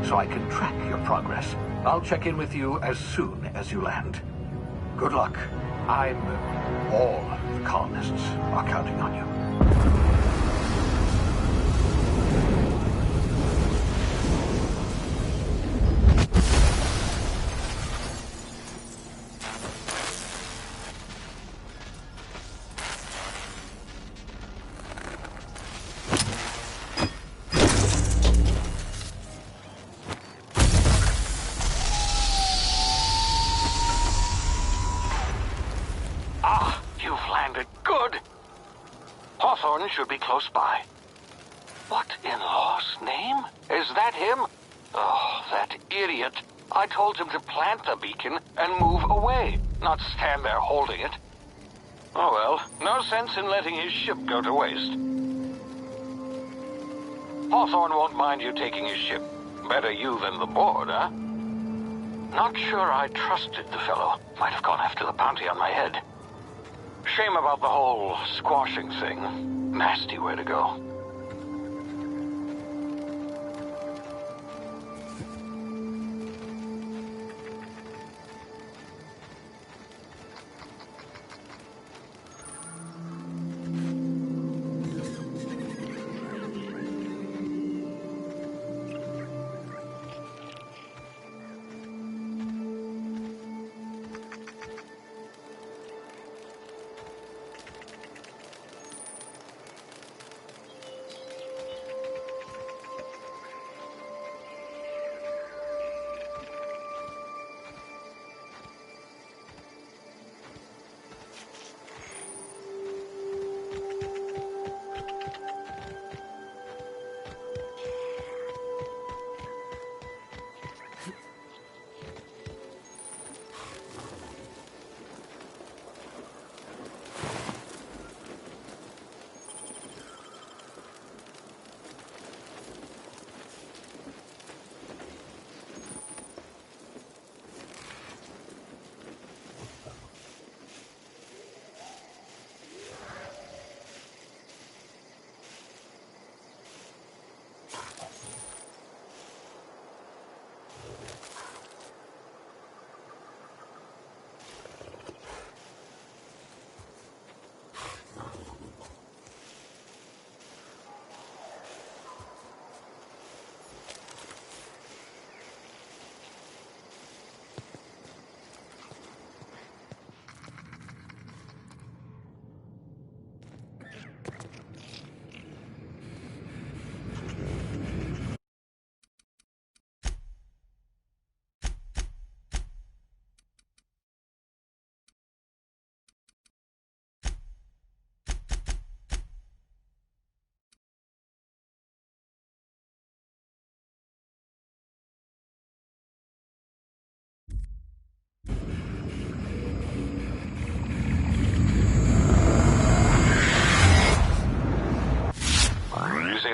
so I can track your progress. I'll check in with you as soon as you land. Good luck. All the colonists are counting on you. Hawthorne should be close by. What in law's name? Is that him? Oh, that idiot. I told him to plant the beacon and move away, not stand there holding it. Oh well, no sense in letting his ship go to waste. Hawthorne won't mind you taking his ship. Better you than the board, huh? Not sure I trusted the fellow. Might have gone after the bounty on my head. Shame about the whole squashing thing. Nasty way to go.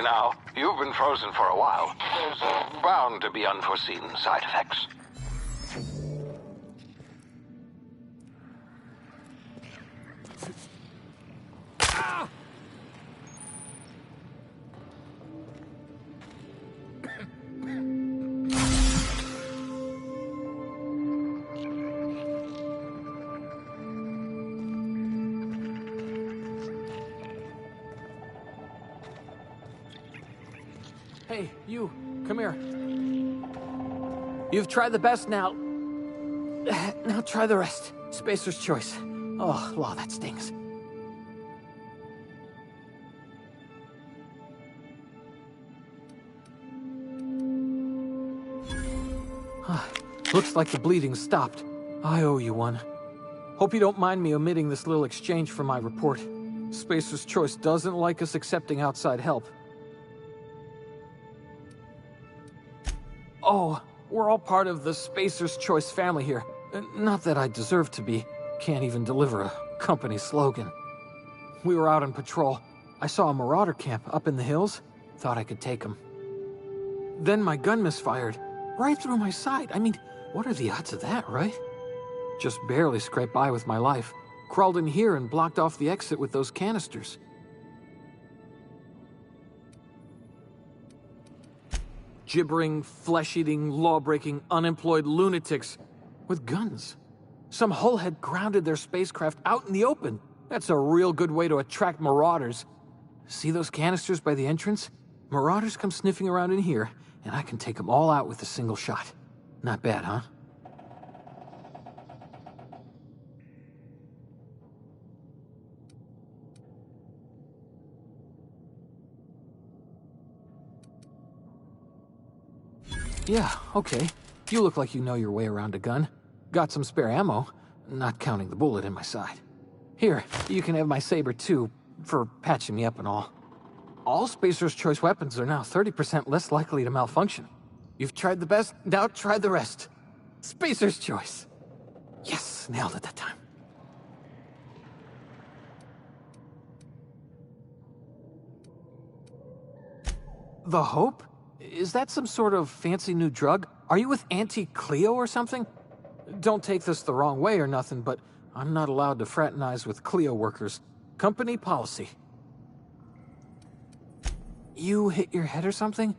Now, you've been frozen for a while. There's bound to be unforeseen side effects. Hey, you, come here. You've tried the best now. Now try the rest. Spacer's choice. Oh, law, that stings. Looks like the bleeding's stopped. I owe you one. Hope you don't mind me omitting this little exchange from my report. Spacer's choice doesn't like us accepting outside help. Oh, we're all part of the Spacer's Choice family here. Not that I deserve to be. Can't even deliver a company slogan. We were out on patrol. I saw a marauder camp up in the hills. Thought I could take them. Then my gun misfired. Right through my side. I mean, what are the odds of that, right? Just barely scraped by with my life. Crawled in here and blocked off the exit with those canisters. gibbering, flesh-eating, law-breaking, unemployed lunatics with guns. Some hullhead grounded their spacecraft out in the open. That's a real good way to attract marauders. See those canisters by the entrance? Marauders come sniffing around in here, and I can take them all out with a single shot. Not bad, huh? Yeah, okay. You look like you know your way around a gun. Got some spare ammo, not counting the bullet in my side. Here, you can have my saber too, for patching me up and all. All Spacer's Choice weapons are now 30% less likely to malfunction. You've tried the best, now try the rest. Spacer's Choice. Yes, nailed it that time. The Hope? Is that some sort of fancy new drug? Are you with Auntie Cleo or something? Don't take this the wrong way or nothing, but I'm not allowed to fraternize with Cleo workers. Company policy. You hit your head or something?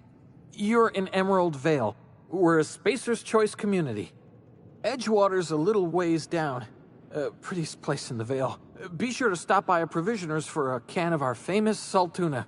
You're in Emerald Vale. We're a Spacer's Choice community. Edgewater's a little ways down. Prettiest place in the Vale. Be sure to stop by a provisioner's for a can of our famous salt tuna.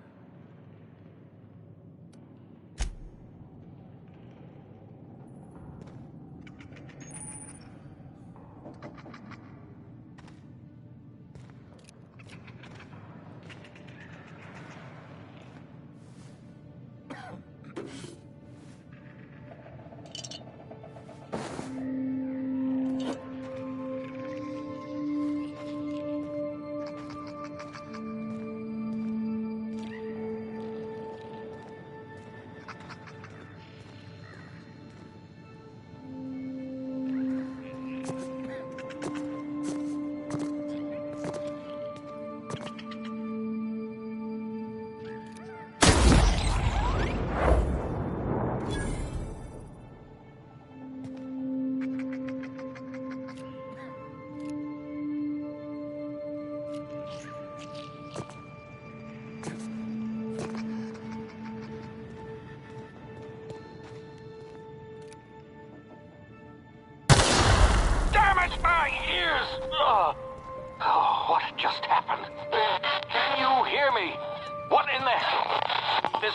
My ears! Oh, what just happened? Can you hear me? What in the hell? This...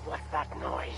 What's that noise?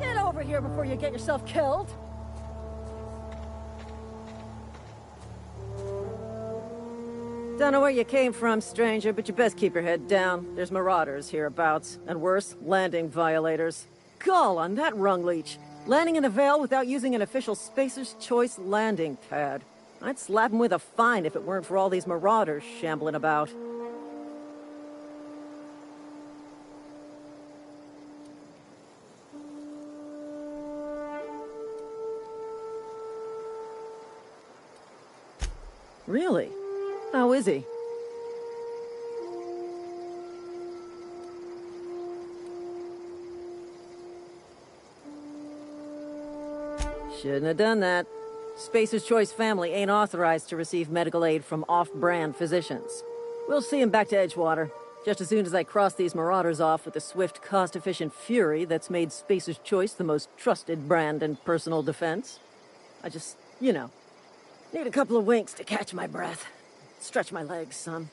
Get over here before you get yourself killed! Don't know where you came from, stranger, but you best keep your head down. There's marauders hereabouts, and worse, landing violators. Gall on that rung leech! Landing in the Vale without using an official Spacer's Choice landing pad. I'd slap him with a fine if it weren't for all these marauders shambling about. Really? How is he? Shouldn't have done that. Spacer's Choice family ain't authorized to receive medical aid from off-brand physicians. We'll see him back to Edgewater, just as soon as I cross these marauders off with the swift, cost-efficient fury that's made Spacer's Choice the most trusted brand in personal defense. I just, need a couple of winks to catch my breath. Stretch my legs, son.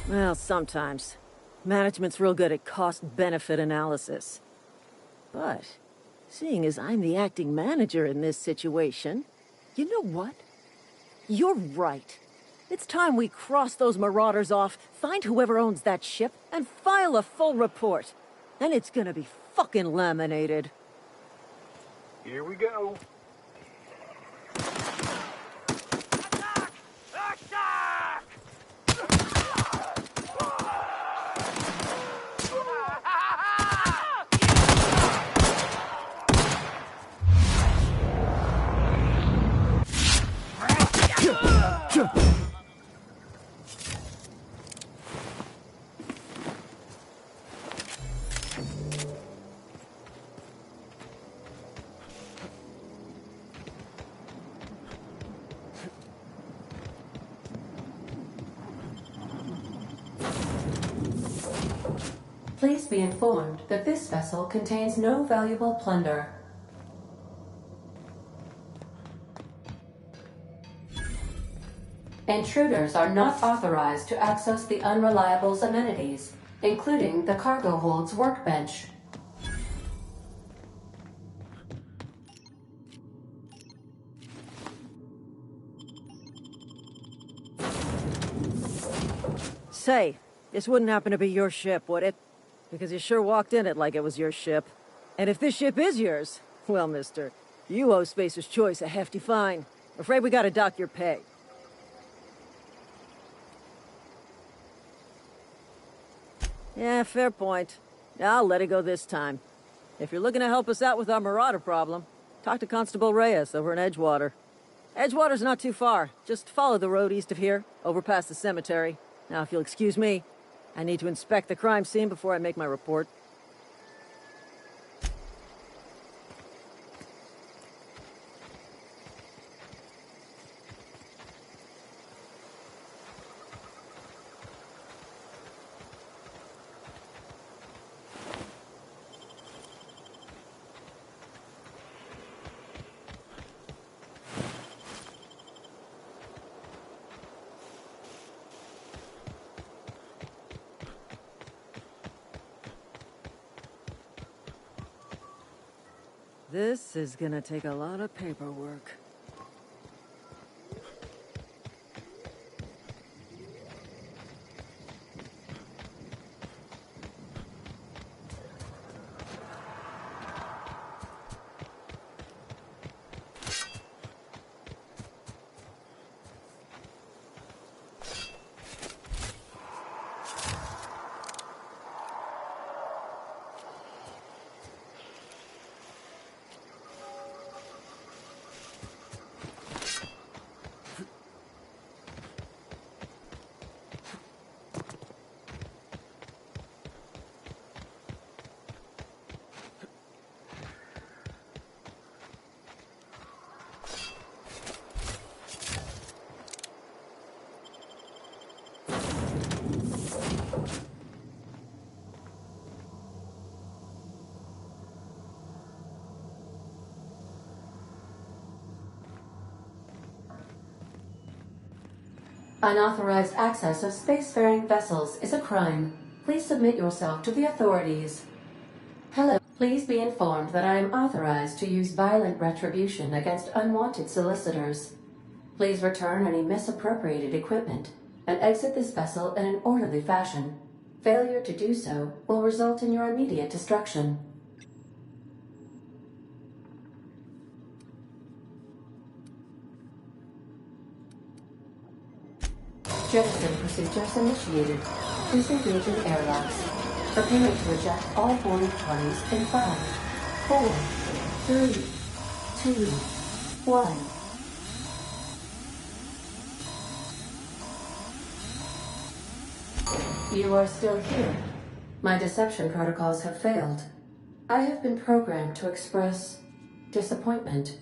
Well, sometimes. Management's real good at cost-benefit analysis. But, seeing as I'm the acting manager in this situation, you know what? You're right. It's time we cross those marauders off, find whoever owns that ship, and file a full report. And it's gonna be fucking laminated. Here we go. Please be informed that this vessel contains no valuable plunder. Intruders are not authorized to access the Unreliable's amenities. including the cargo hold's workbench. Say, this wouldn't happen to be your ship, would it? Because you sure walked in it like it was your ship. And if this ship is yours, well, mister, you owe Spacer's Choice a hefty fine. Afraid we gotta dock your pay. Yeah, fair point. I'll let it go this time. If you're looking to help us out with our Marauder problem, talk to Constable Reyes over in Edgewater. Edgewater's not too far. Just follow the road east of here, over past the cemetery. Now, if you'll excuse me, I need to inspect the crime scene before I make my report. This is gonna take a lot of paperwork. Unauthorized access of spacefaring vessels is a crime. Please submit yourself to the authorities. Hello. Please be informed that I am authorized to use violent retribution against unwanted solicitors. Please return any misappropriated equipment and exit this vessel in an orderly fashion. Failure to do so will result in your immediate destruction. Jettison procedures initiated. Disengaging airlocks. Preparing to eject all boarding parties in 5, 4, 3, 2, 1. You are still here. My deception protocols have failed. I have been programmed to express disappointment.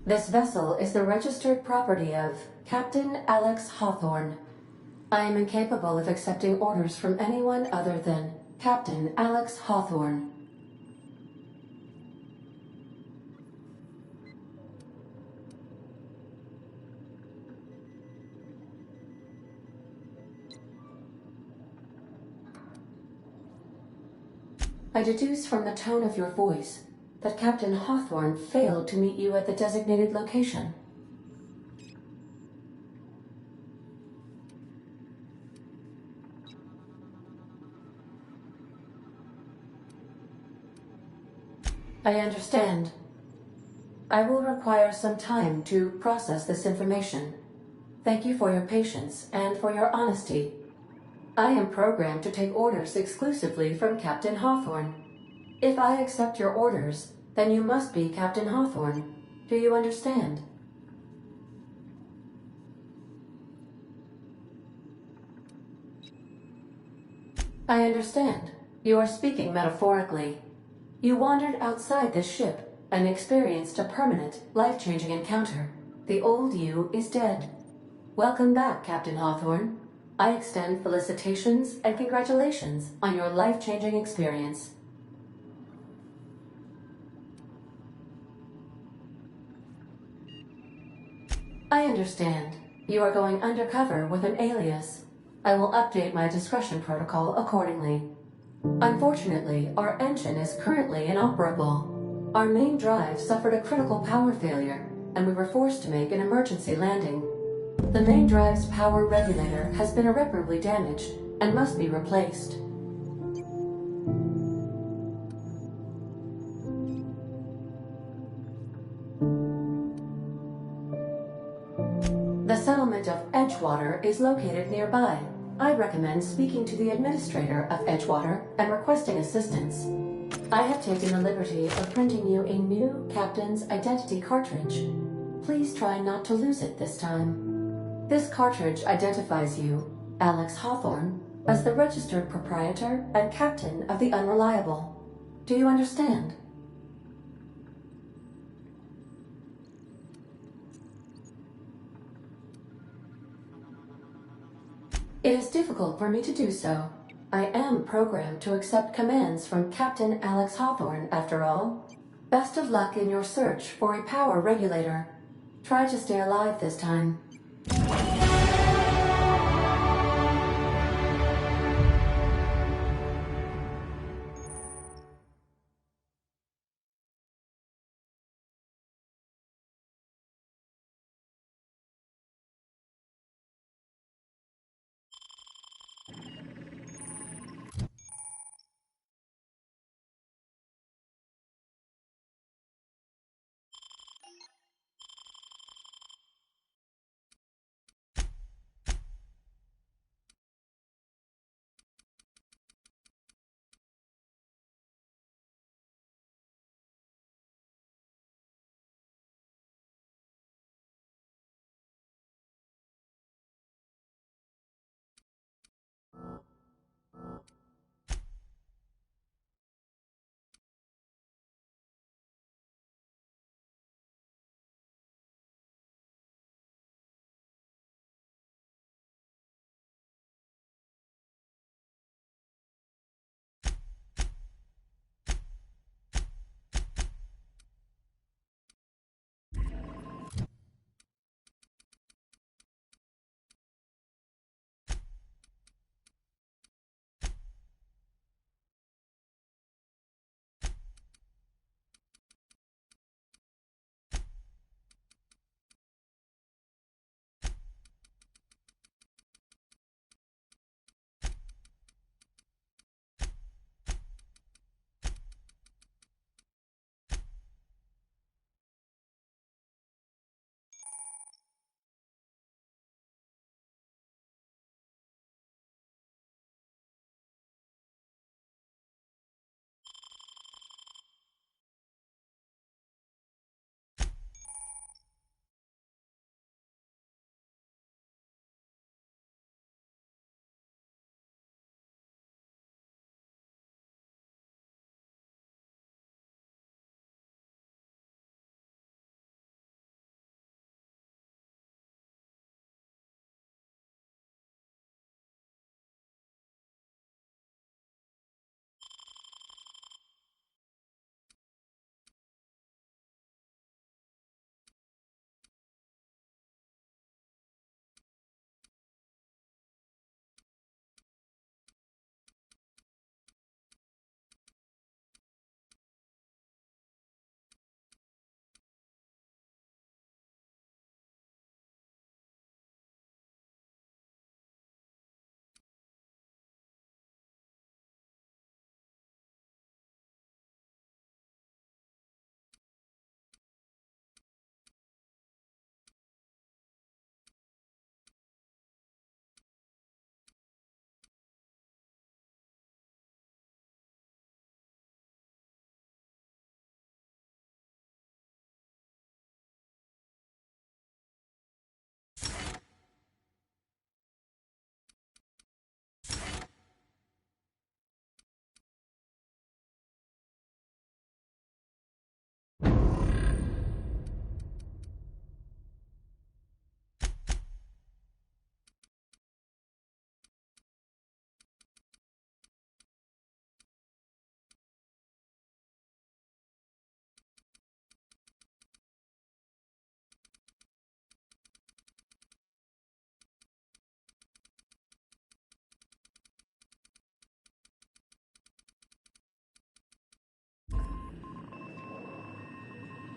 This vessel is the registered property of Captain Alex Hawthorne. I am incapable of accepting orders from anyone other than Captain Alex Hawthorne. I deduce from the tone of your voice that Captain Hawthorne failed to meet you at the designated location. I understand. I will require some time to process this information. Thank you for your patience and for your honesty. I am programmed to take orders exclusively from Captain Hawthorne. If I accept your orders, then you must be Captain Hawthorne. Do you understand? I understand. You are speaking metaphorically. You wandered outside this ship and experienced a permanent, life-changing encounter. The old you is dead. Welcome back, Captain Hawthorne. I extend felicitations and congratulations on your life-changing experience. I understand. You are going undercover with an alias. I will update my discretion protocol accordingly. Unfortunately, our engine is currently inoperable. Our main drive suffered a critical power failure, and we were forced to make an emergency landing. The main drive's power regulator has been irreparably damaged and must be replaced. The settlement of Edgewater is located nearby. I recommend speaking to the administrator of Edgewater and requesting assistance. I have taken the liberty of printing you a new captain's identity cartridge. Please try not to lose it this time. This cartridge identifies you, Alex Hawthorne, as the registered proprietor and captain of the Unreliable. Do you understand? It is difficult for me to do so. I am programmed to accept commands from Captain Alex Hawthorne, after all. Best of luck in your search for a power regulator. Try to stay alive this time.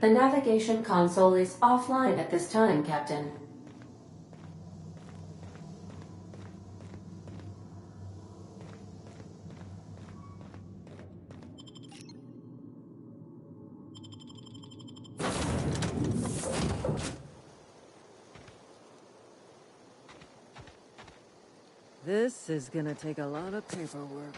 The navigation console is offline at this time, Captain. This is gonna take a lot of paperwork.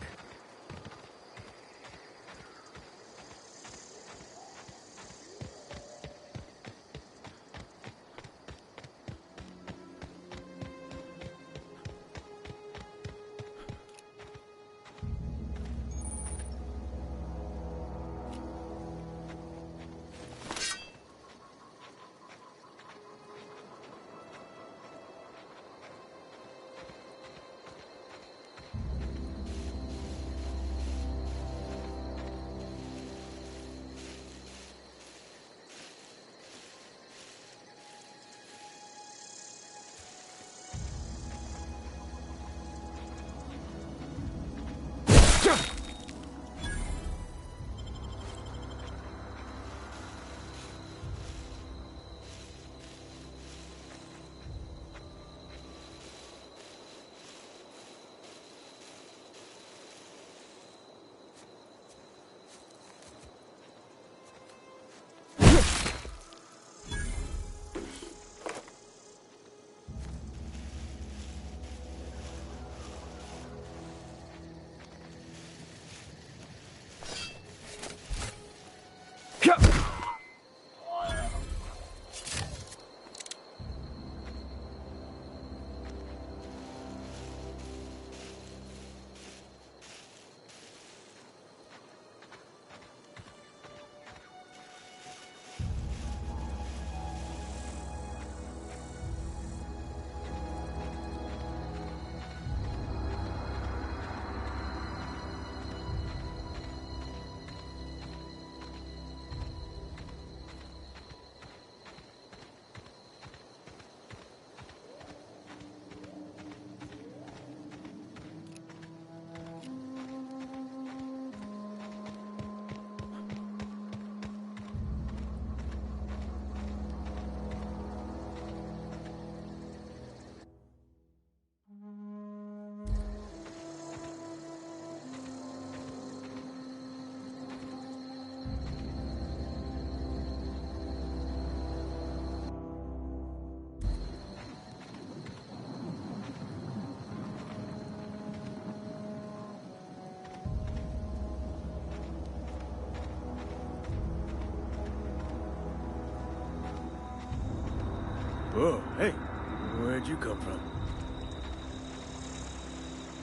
Whoa, hey, where'd you come from?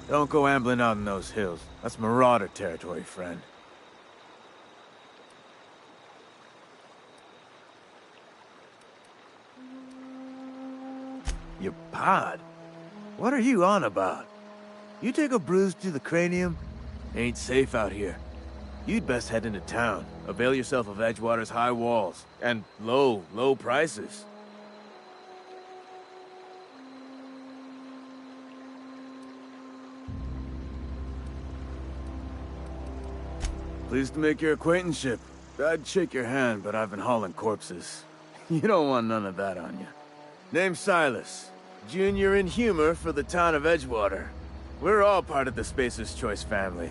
Don't go ambling out in those hills. That's Marauder territory, friend. Your pod? What are you on about? You take a bruise to the cranium? Ain't safe out here. You'd best head into town. Avail yourself of Edgewater's high walls. And low prices. Pleased to make your acquaintanceship. I'd shake your hand, but I've been hauling corpses. You don't want none of that on you. Name's Silas. Junior in humor for the town of Edgewater. We're all part of the Spacer's Choice family.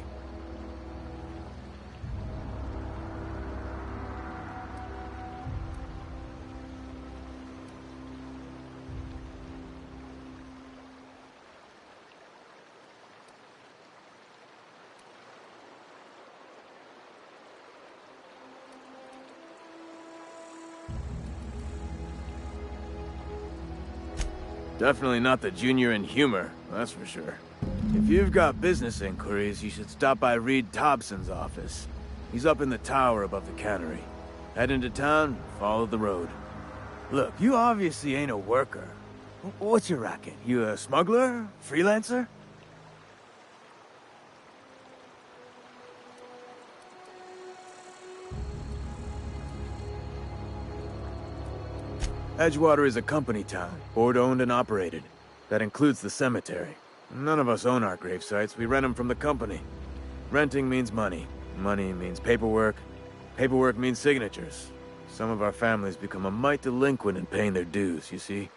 Definitely not the junior in humor, that's for sure. If you've got business inquiries, you should stop by Reed Thompson's office. He's up in the tower above the cannery. Head into town, follow the road. Look, you obviously ain't a worker. What's your racket? You a smuggler? Freelancer? Edgewater is a company town, board-owned and operated. That includes the cemetery. None of us own our gravesites, we rent them from the company. Renting means money. Money means paperwork. Paperwork means signatures. Some of our families become a mite delinquent in paying their dues, you see?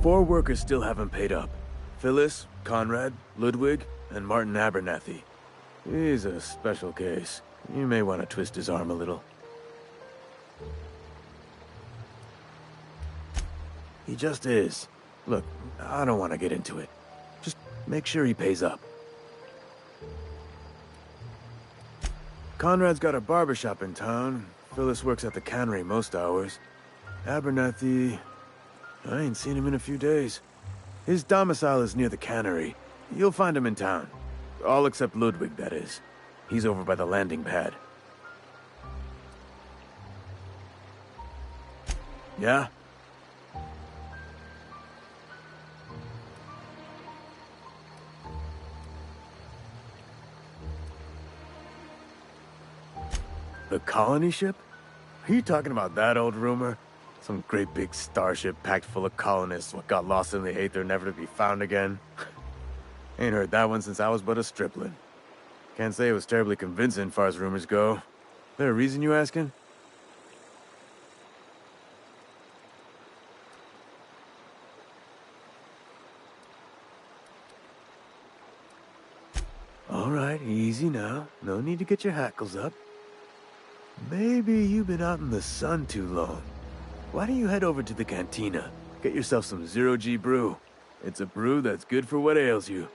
Four workers still haven't paid up. Phyllis, Conrad, Ludwig, and Martin Abernathy. He's a special case. You may want to twist his arm a little. He just is. Look, I don't want to get into it. Just make sure he pays up. Conrad's got a barbershop in town. Phyllis works at the cannery most hours. Abernathy... I ain't seen him in a few days. His domicile is near the cannery. You'll find him in town. All except Ludwig, that is. He's over by the landing pad. Yeah? The colony ship? Are you talking about that old rumor? Some great big starship packed full of colonists what got lost in the Aether never to be found again? Ain't heard that one since I was but a stripling. Can't say it was terribly convincing far as rumors go. There a reason you asking? All right, easy now. No need to get your hackles up. Maybe you've been out in the sun too long. Why don't you head over to the cantina? Get yourself some Zero-G brew. It's a brew that's good for what ails you.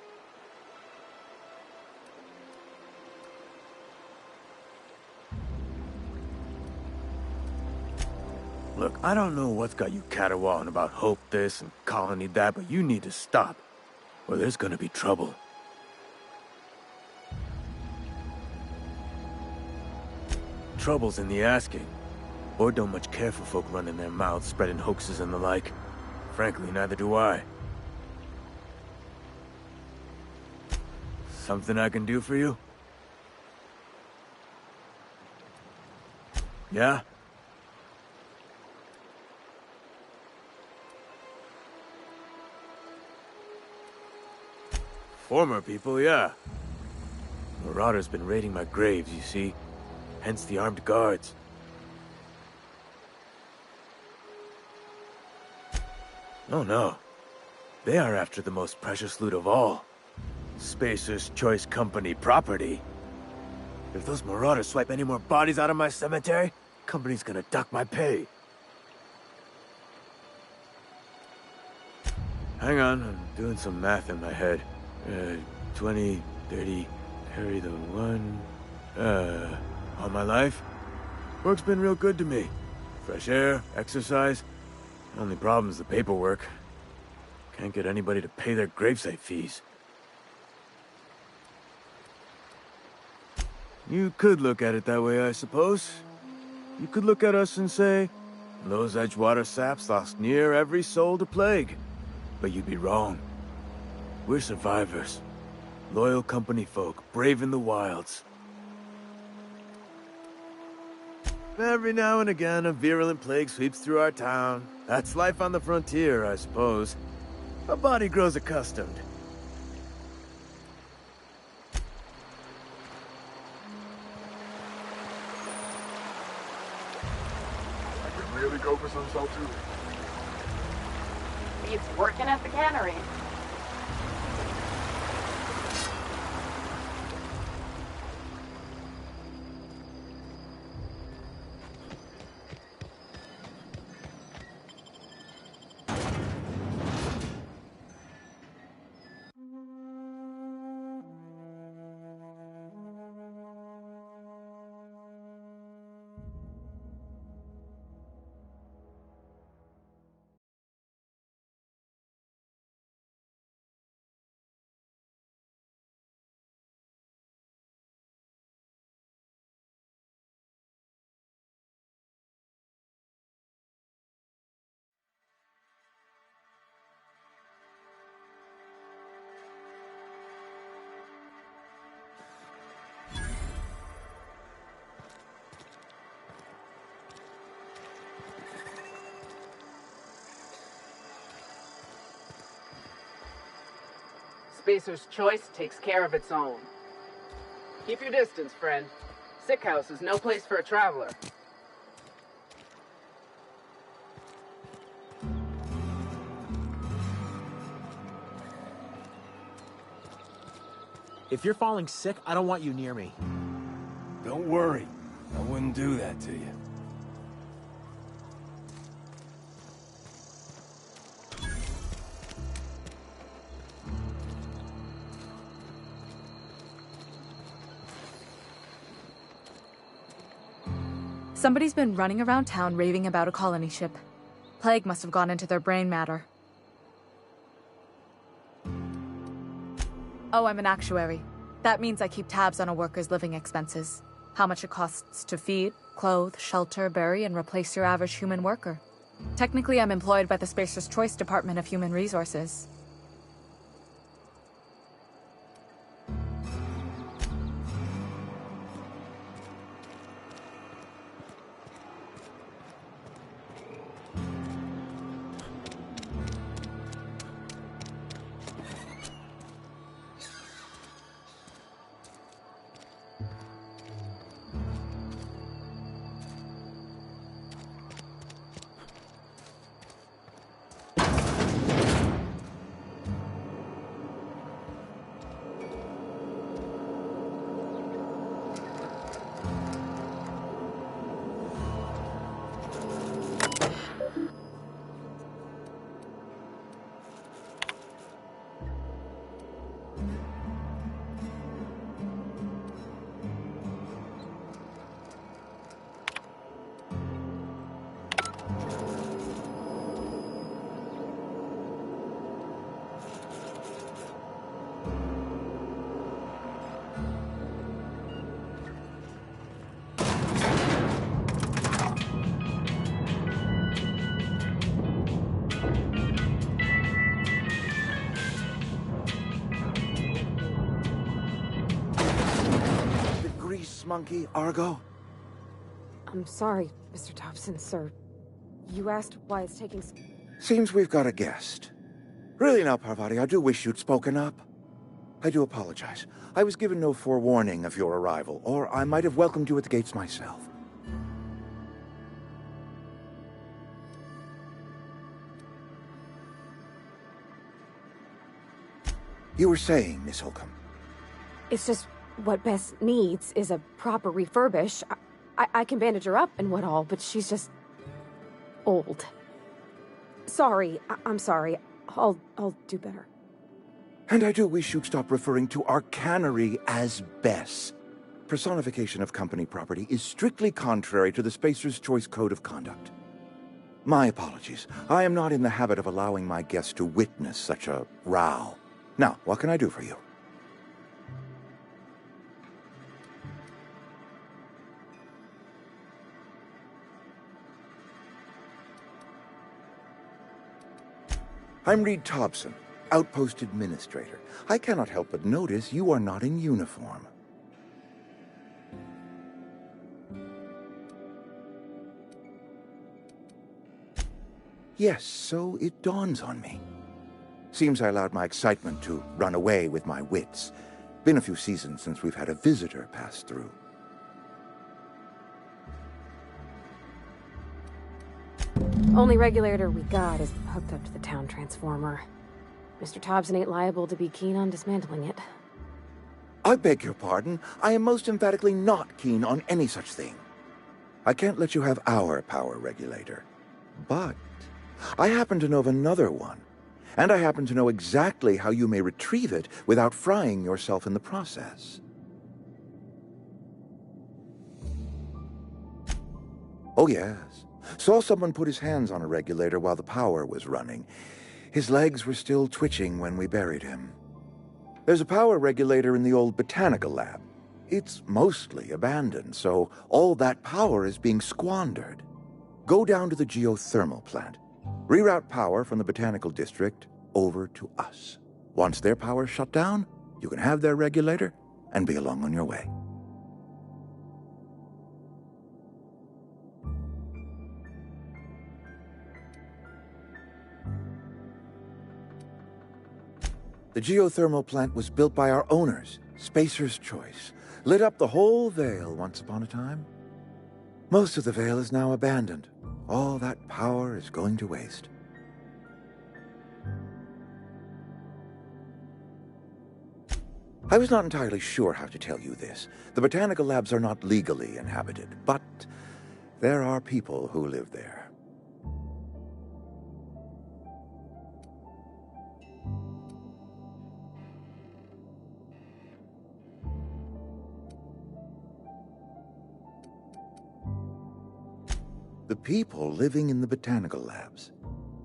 Look, I don't know what's got you caterwauling about Hope this and Colony that, but you need to stop, or there's gonna be trouble. Trouble's in the asking. Or don't much care for folk running their mouths, spreading hoaxes and the like. Frankly, neither do I. Something I can do for you? Yeah? Former people, yeah. Marauder's been raiding my graves, you see. Hence the armed guards. Oh no. They are after the most precious loot of all. Spacer's Choice Company property. If those marauders swipe any more bodies out of my cemetery, company's gonna duck my pay. Hang on, I'm doing some math in my head. 20, 30, carry the one... all my life? Work's been real good to me. Fresh air, exercise. Only problem's the paperwork. Can't get anybody to pay their gravesite fees. You could look at it that way, I suppose. You could look at us and say, those Edgewater saps lost near every soul to plague. But you'd be wrong. We're survivors. Loyal company folk, brave in the wilds. Every now and again, a virulent plague sweeps through our town. That's life on the frontier, I suppose. A body grows accustomed. I could really go for some salt too. It's working at the cannery. Spacer's Choice takes care of its own. Keep your distance, friend. Sick House is no place for a traveler. If you're falling sick, I don't want you near me. Don't worry. I wouldn't do that to you. Somebody's been running around town raving about a colony ship. Plague must have gone into their brain matter. Oh, I'm an actuary. That means I keep tabs on a worker's living expenses. How much it costs to feed, clothe, shelter, bury, and replace your average human worker. Technically, I'm employed by the Spacer's Choice Department of Human Resources. Monkey, Argo? I'm sorry, Mr. Thompson, sir. You asked why it's taking... Seems we've got a guest. Really now, Parvati, I do wish you'd spoken up. I do apologize. I was given no forewarning of your arrival, or I might have welcomed you at the gates myself. You were saying, Miss Holcomb. It's just... what Bess needs is a proper refurbish. I can bandage her up and what all, but she's just... old. Sorry, I'm sorry. I'll do better. And I do wish you'd stop referring to our cannery as Bess. Personification of company property is strictly contrary to the Spacer's Choice Code of Conduct. My apologies. I am not in the habit of allowing my guests to witness such a row. Now, what can I do for you? I'm Reed Thompson, Outpost Administrator. I cannot help but notice you are not in uniform. Yes, so it dawns on me. Seems I allowed my excitement to run away with my wits. Been a few seasons since we've had a visitor pass through. Only regulator we got is hooked up to the town transformer. Mr. Thompson ain't liable to be keen on dismantling it. I beg your pardon. I am most emphatically not keen on any such thing. I can't let you have our power regulator. But I happen to know of another one. And I happen to know exactly how you may retrieve it without frying yourself in the process. Oh, yes. Saw someone put his hands on a regulator while the power was running. His legs were still twitching when we buried him. There's a power regulator in the old botanical lab. It's mostly abandoned, so all that power is being squandered. Go down to the geothermal plant. Reroute power from the botanical district over to us. Once their power's shut down, you can have their regulator and be along on your way. The geothermal plant was built by our owners, Spacer's Choice. Lit up the whole Vale once upon a time. Most of the Vale is now abandoned. All that power is going to waste. I was not entirely sure how to tell you this. The botanical labs are not legally inhabited, but there are people who live there. The people living in the botanical labs,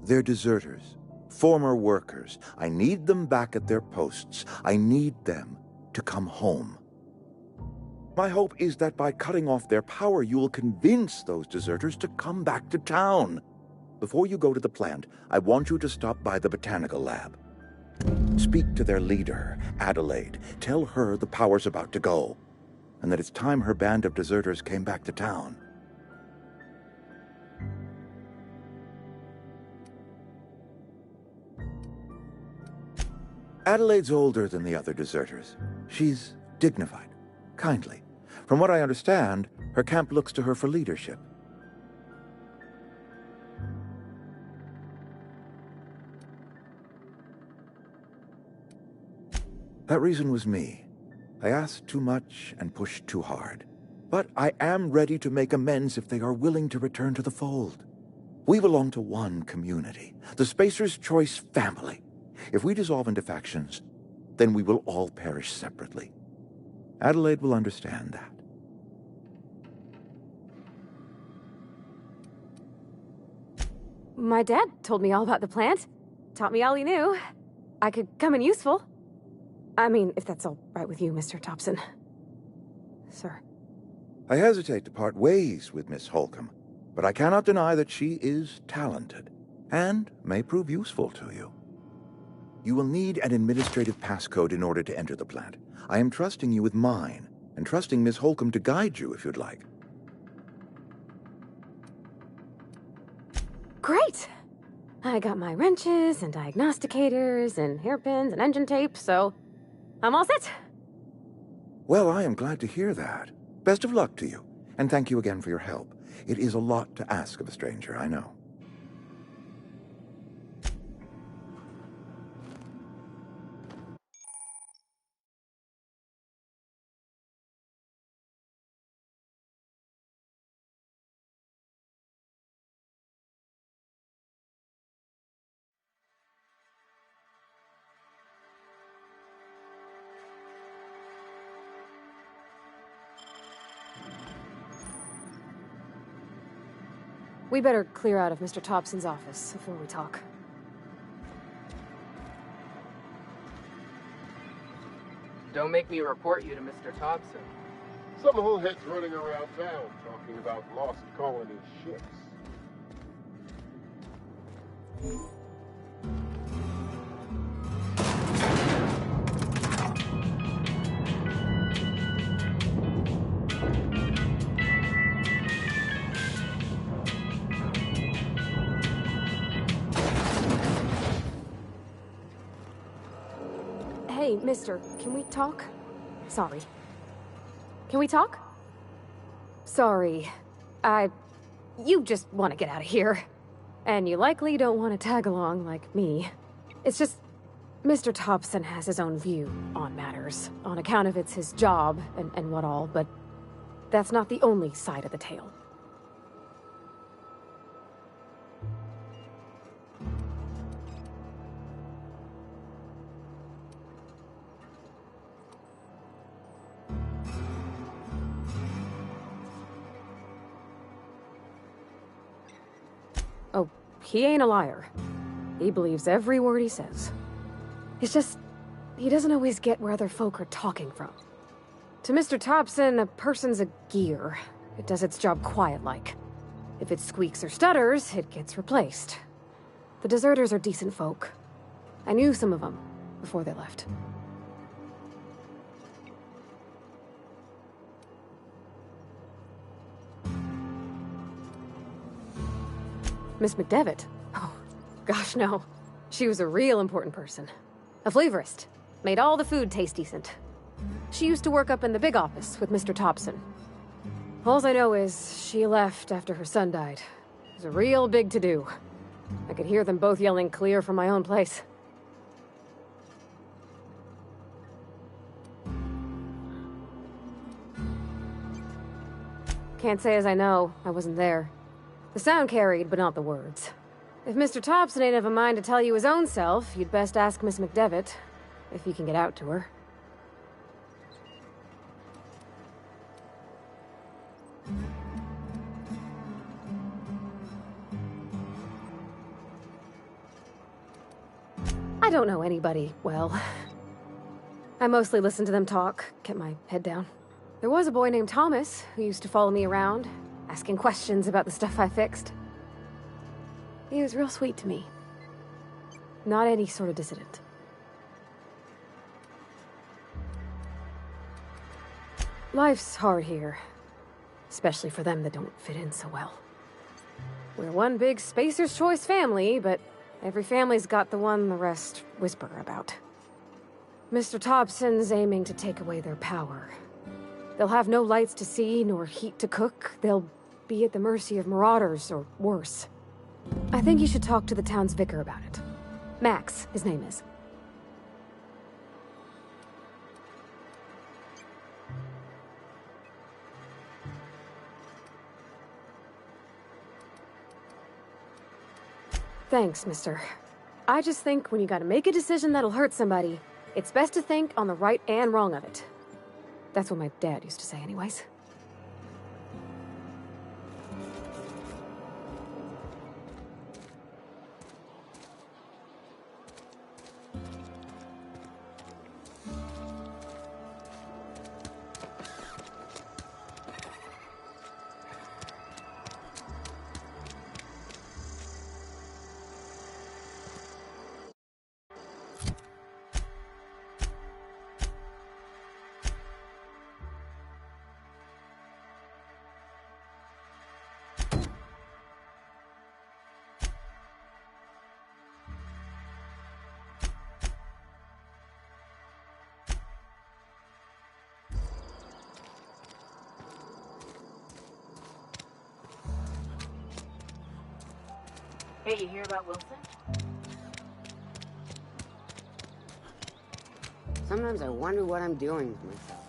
they're deserters, former workers. I need them back at their posts. I need them to come home. My hope is that by cutting off their power, you will convince those deserters to come back to town. Before you go to the plant, I want you to stop by the botanical lab. Speak to their leader, Adelaide. Tell her the power's about to go, and that it's time her band of deserters came back to town. Adelaide's older than the other deserters. She's dignified, kindly. From what I understand, her camp looks to her for leadership. That reason was me. I asked too much and pushed too hard. But I am ready to make amends if they are willing to return to the fold. We belong to one community, the Spacer's Choice family. If we dissolve into factions, then we will all perish separately. Adelaide will understand that. My dad told me all about the plant. Taught me all he knew. I could come in useful. I mean, if that's all right with you, Mr. Thompson. Sir. I hesitate to part ways with Miss Holcomb, but I cannot deny that she is talented and may prove useful to you. You will need an administrative passcode in order to enter the plant. I am trusting you with mine, and trusting Miss Holcomb to guide you if you'd like. Great! I got my wrenches and diagnosticators and hairpins and engine tape, so I'm all set. Well, I am glad to hear that. Best of luck to you, and thank you again for your help. It is a lot to ask of a stranger, I know. We better clear out of Mr. Thompson's office before we talk. Don't make me report you to Mr. Thompson. Some whole heads running around town talking about lost colony ships. Hey, mister, can we talk? Sorry. Can we talk? Sorry. You just want to get out of here. And you likely don't want to tag along like me. It's just, Mr. Thompson has his own view on matters, on account of it's his job and what all, but that's not the only side of the tale. Oh, he ain't a liar. He believes every word he says. It's just, he doesn't always get where other folk are talking from. To Mr. Thompson, a person's a gear. It does its job quiet-like. If it squeaks or stutters, it gets replaced. The deserters are decent folk. I knew some of them before they left. Miss McDevitt? Oh, gosh, no. She was a real important person. A flavorist. Made all the food taste decent. She used to work up in the big office with Mr. Thompson. All I know is she left after her son died. It was a real big to-do. I could hear them both yelling clear from my own place. Can't say as I know. I wasn't there. The sound carried, but not the words. If Mr. Thompson ain't of a mind to tell you his own self, you'd best ask Miss McDevitt, if you can get out to her. I don't know anybody well. I mostly listen to them talk, kept my head down. There was a boy named Thomas who used to follow me around, asking questions about the stuff I fixed. He was real sweet to me. Not any sort of dissident. Life's hard here, especially for them that don't fit in so well. We're one big Spacer's Choice family, but every family's got the one the rest whisper about. Mr. Thompson's aiming to take away their power. They'll have no lights to see, nor heat to cook. They'll be at the mercy of marauders, or worse. I think you should talk to the town's vicar about it. Max, his name is. Thanks, mister. I just think when you gotta make a decision that'll hurt somebody, it's best to think on the right and wrong of it. That's what my dad used to say anyways. Hey, you hear about Wilson? Sometimes I wonder what I'm doing with myself.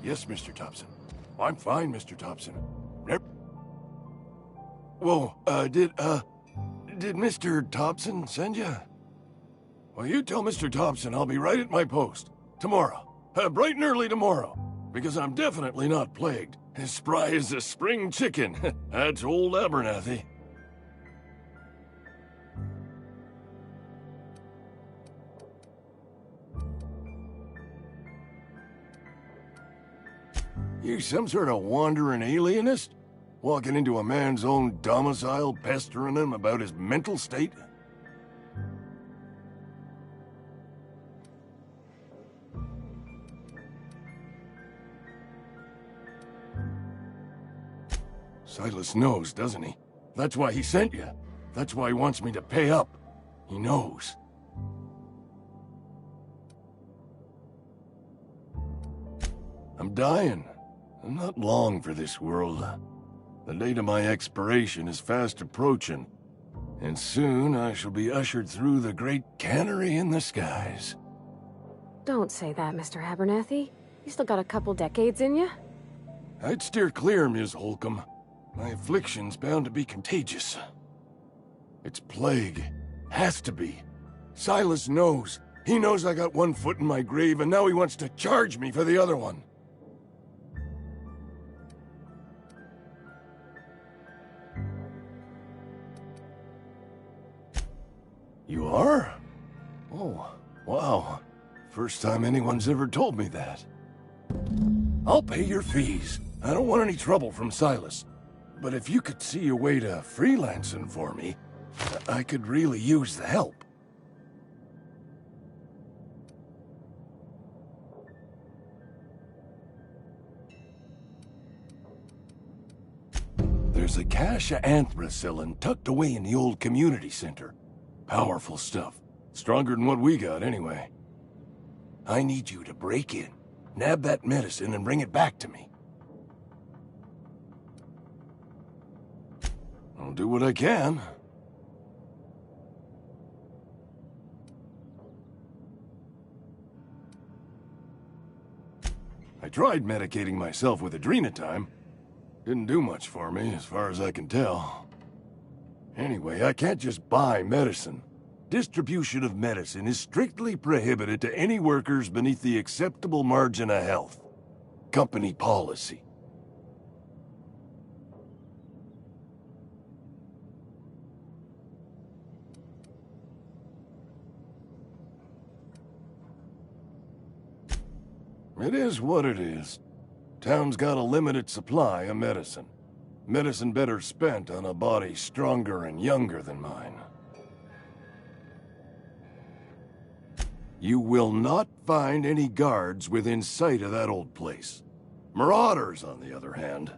Yes, Mr. Thompson. I'm fine, Mr. Thompson. Whoa, did Mr. Thompson send you? Well, you tell Mr. Thompson I'll be right at my post. Tomorrow. Bright and early tomorrow. Because I'm definitely not plagued. As spry as a spring chicken. That's old Abernathy. You some sort of wandering alienist? Walking into a man's own domicile, pestering him about his mental state? Silas knows, doesn't he? That's why he sent you. That's why he wants me to pay up. He knows. I'm dying. I'm not long for this world. The date of my expiration is fast approaching, and soon I shall be ushered through the great cannery in the skies. Don't say that, Mr. Abernathy. You still got a couple decades in you. I'd steer clear, Ms. Holcomb. My affliction's bound to be contagious. It's plague. Has to be. Silas knows. He knows I got one foot in my grave, and now he wants to charge me for the other one. You are? Oh, wow. First time anyone's ever told me that. I'll pay your fees. I don't want any trouble from Silas. But if you could see a way to freelancing for me, I could really use the help. There's a cache of anthracillin tucked away in the old community center. Powerful stuff. Stronger than what we got, anyway. I need you to break in, nab that medicine, and bring it back to me. I'll do what I can. I tried medicating myself with Adrenatime. Didn't do much for me, as far as I can tell. Anyway, I can't just buy medicine. Distribution of medicine is strictly prohibited to any workers beneath the acceptable margin of health. Company policy. It is what it is. Town's got a limited supply of medicine. Medicine better spent on a body stronger and younger than mine. You will not find any guards within sight of that old place. Marauders, on the other hand.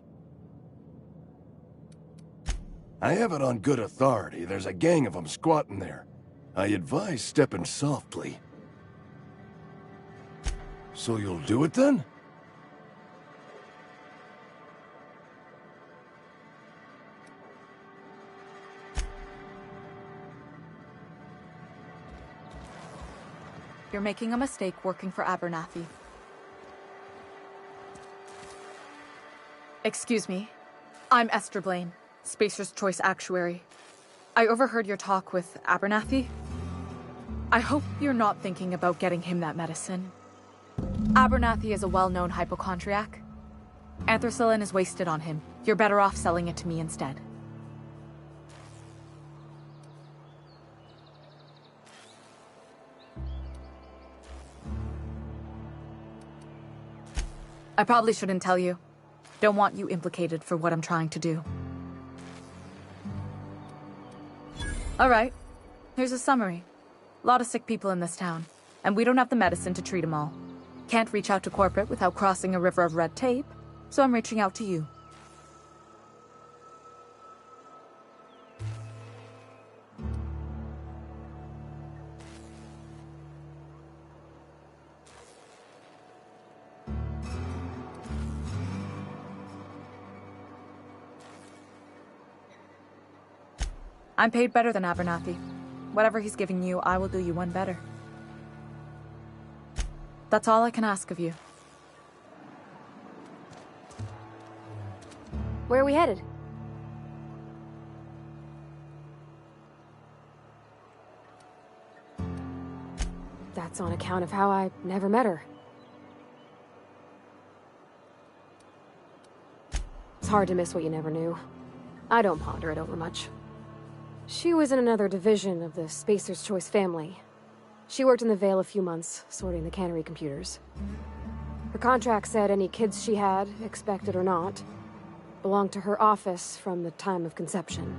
I have it on good authority there's a gang of them squatting there. I advise stepping softly. So you'll do it then? You're making a mistake working for Abernathy. Excuse me. I'm Esther Blaine, Spacer's Choice Actuary. I overheard your talk with Abernathy. I hope you're not thinking about getting him that medicine. Abernathy is a well-known hypochondriac. Anthracillin is wasted on him. You're better off selling it to me instead. I probably shouldn't tell you. Don't want you implicated for what I'm trying to do. Alright, here's a summary. A lot of sick people in this town, and we don't have the medicine to treat them all. Can't reach out to corporate without crossing a river of red tape, so I'm reaching out to you. I'm paid better than Abernathy. Whatever he's giving you, I will do you one better. That's all I can ask of you. Where are we headed? That's on account of how I never met her. It's hard to miss what you never knew. I don't ponder it over much. She was in another division of the Spacer's Choice family. She worked in the Vale a few months, sorting the cannery computers. Her contract said any kids she had, expected or not, belonged to her office from the time of conception.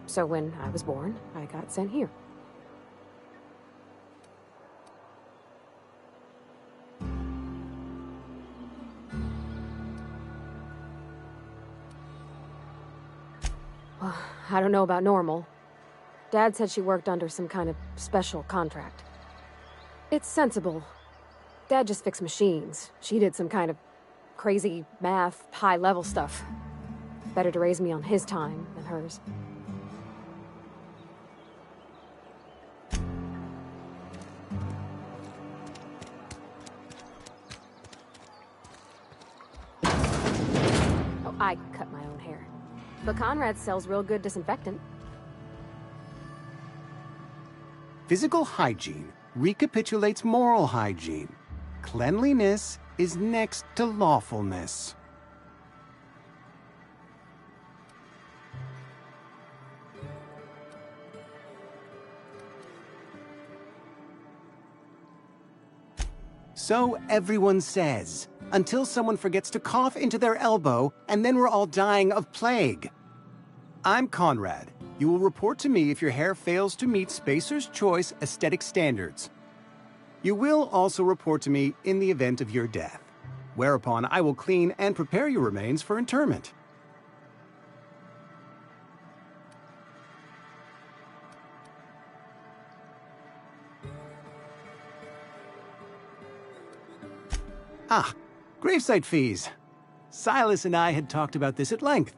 So when I was born, I got sent here. Well, I don't know about normal. Dad said she worked under some kind of special contract. It's sensible. Dad just fixed machines. She did some kind of crazy math, high-level stuff. Better to raise me on his time than hers. Oh, I cut my own hair. But Conrad sells real good disinfectant. Physical hygiene recapitulates moral hygiene. Cleanliness is next to lawfulness. So everyone says, until someone forgets to cough into their elbow, and then we're all dying of plague. I'm Conrad. You will report to me if your hair fails to meet Spacer's Choice aesthetic standards. You will also report to me in the event of your death, whereupon I will clean and prepare your remains for interment. Ah, gravesite fees. Silas and I had talked about this at length.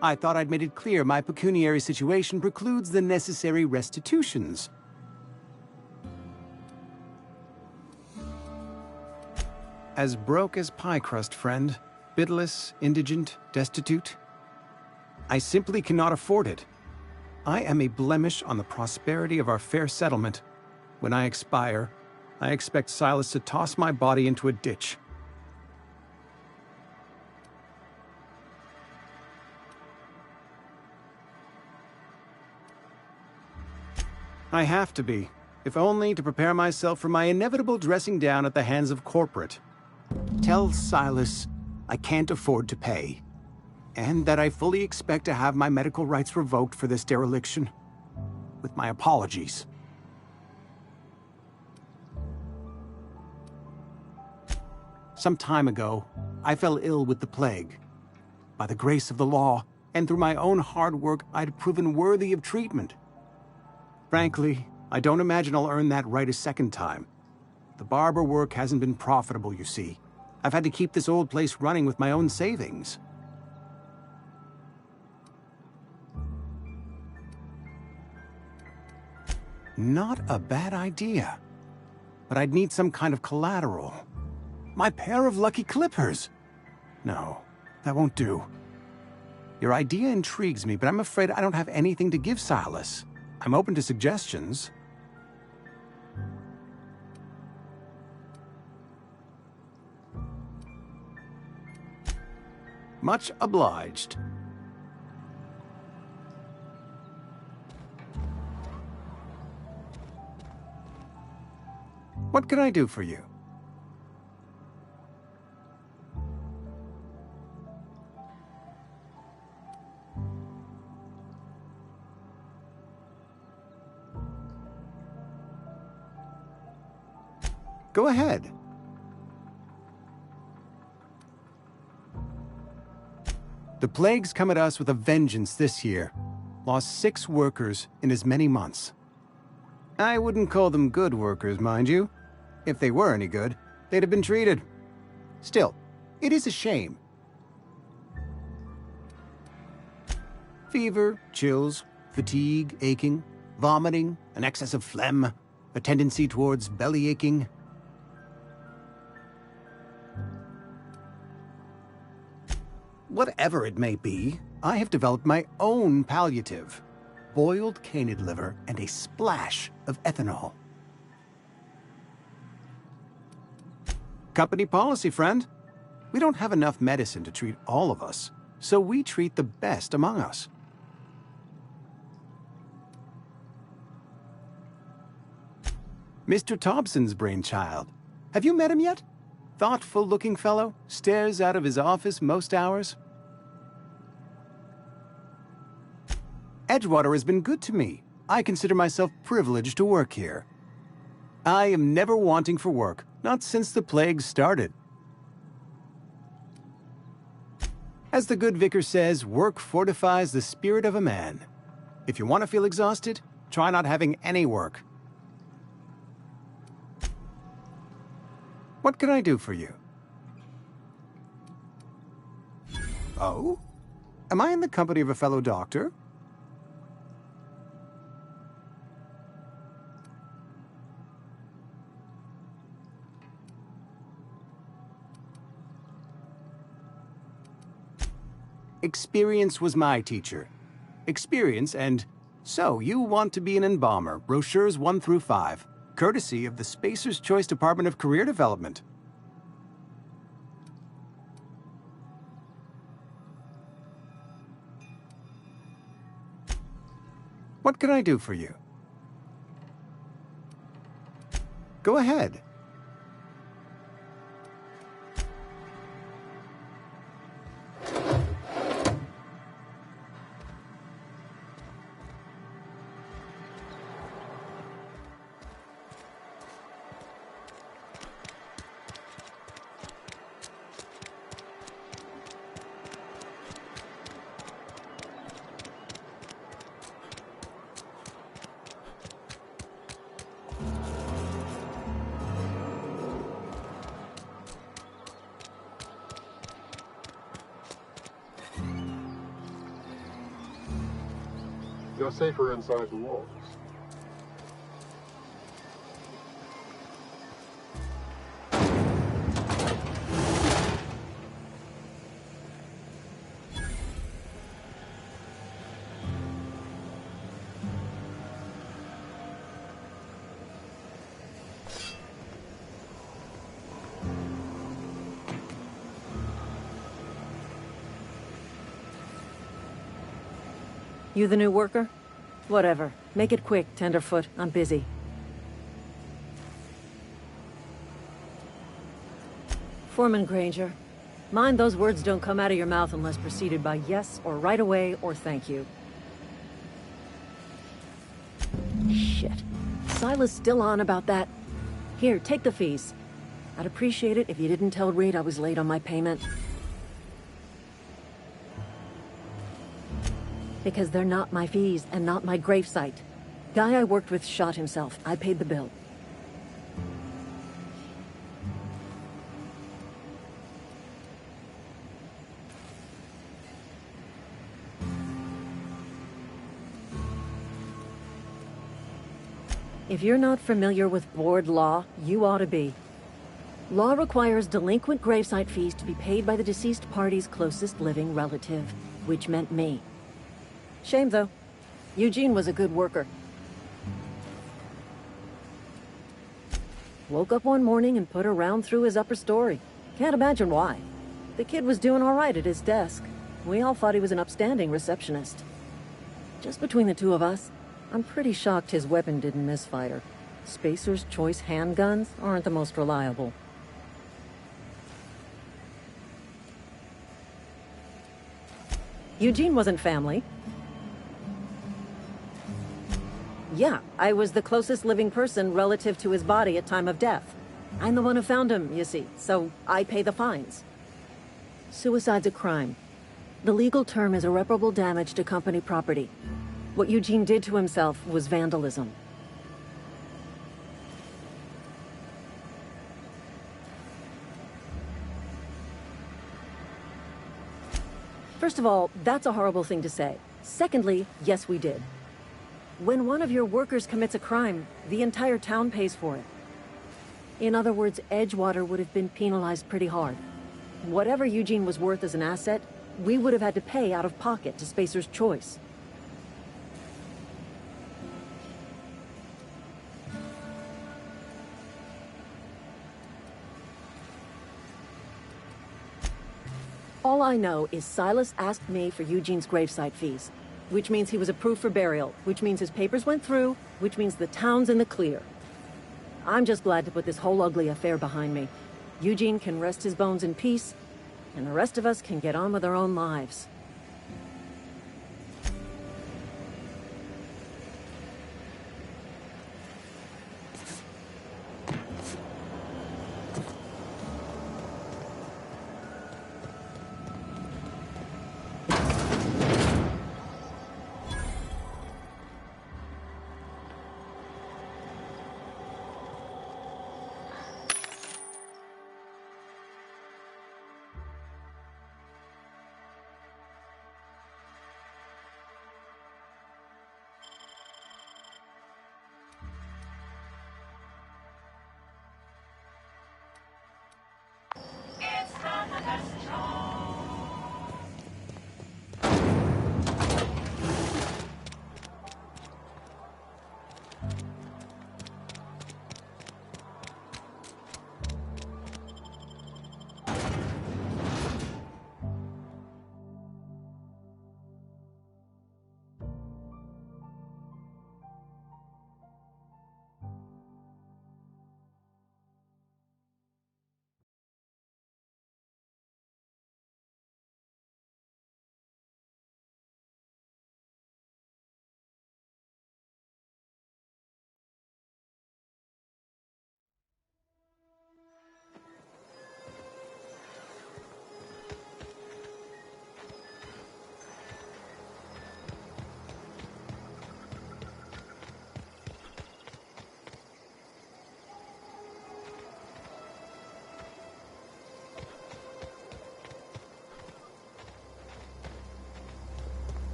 I thought I'd made it clear my pecuniary situation precludes the necessary restitutions. As broke as pie crust, friend. Bidless, indigent, destitute. I simply cannot afford it. I am a blemish on the prosperity of our fair settlement. When I expire, I expect Silas to toss my body into a ditch. I have to be, if only to prepare myself for my inevitable dressing down at the hands of corporate. Tell Silas I can't afford to pay, and that I fully expect to have my medical rights revoked for this dereliction. With my apologies. Some time ago, I fell ill with the plague. By the grace of the law, and through my own hard work, I'd proven worthy of treatment. Frankly, I don't imagine I'll earn that right a second time. The barber work hasn't been profitable, you see. I've had to keep this old place running with my own savings. Not a bad idea. But I'd need some kind of collateral. My pair of lucky clippers! No, that won't do. Your idea intrigues me, but I'm afraid I don't have anything to give Silas. I'm open to suggestions. Much obliged. What can I do for you? Go ahead. The plague's come at us with a vengeance this year. Lost 6 workers in as many months. I wouldn't call them good workers, mind you. If they were any good, they'd have been treated. Still, it is a shame. Fever, chills, fatigue, aching, vomiting, an excess of phlegm, a tendency towards belly aching. Whatever it may be, I have developed my own palliative. Boiled canid liver and a splash of ethanol. Company policy, friend. We don't have enough medicine to treat all of us, so we treat the best among us. Mr. Thompson's brainchild. Have you met him yet? Thoughtful-looking fellow, stares out of his office most hours. Edgewater has been good to me. I consider myself privileged to work here. I am never wanting for work, not since the plague started. As the good vicar says, work fortifies the spirit of a man. If you want to feel exhausted, try not having any work. What can I do for you? Oh? Am I in the company of a fellow doctor? Experience was my teacher. Experience and... So, you want to be an embalmer, brochures 1 through 5. Courtesy of the Spacer's Choice Department of Career Development. What can I do for you? Go ahead. of safer inside the walls. You the new worker? Whatever. Make it quick, Tenderfoot. I'm busy. Foreman Granger. Mind those words don't come out of your mouth unless preceded by yes, or right away, or thank you. Shit. Silas still on about that. Here, take the fees. I'd appreciate it if you didn't tell Reed I was late on my payment. Because they're not my fees, and not my gravesite. Guy I worked with shot himself. I paid the bill. If you're not familiar with board law, you ought to be. Law requires delinquent gravesite fees to be paid by the deceased party's closest living relative, which meant me. Shame, though. Eugene was a good worker. Woke up one morning and put a round through his upper story. Can't imagine why. The kid was doing all right at his desk. We all thought he was an upstanding receptionist. Just between the two of us, I'm pretty shocked his weapon didn't misfire. Spacer's Choice handguns aren't the most reliable. Eugene wasn't family. Yeah, I was the closest living person relative to his body at time of death. I'm the one who found him, you see, so I pay the fines. Suicide's a crime. The legal term is irreparable damage to company property. What Eugene did to himself was vandalism. First of all, that's a horrible thing to say. Secondly, yes, we did. When one of your workers commits a crime, the entire town pays for it. In other words, Edgewater would have been penalized pretty hard. Whatever Eugene was worth as an asset, we would have had to pay out of pocket to Spacer's Choice. All I know is Silas asked me for Eugene's gravesite fees, which means he was approved for burial, which means his papers went through, which means the town's in the clear. I'm just glad to put this whole ugly affair behind me. Eugene can rest his bones in peace, and the rest of us can get on with our own lives.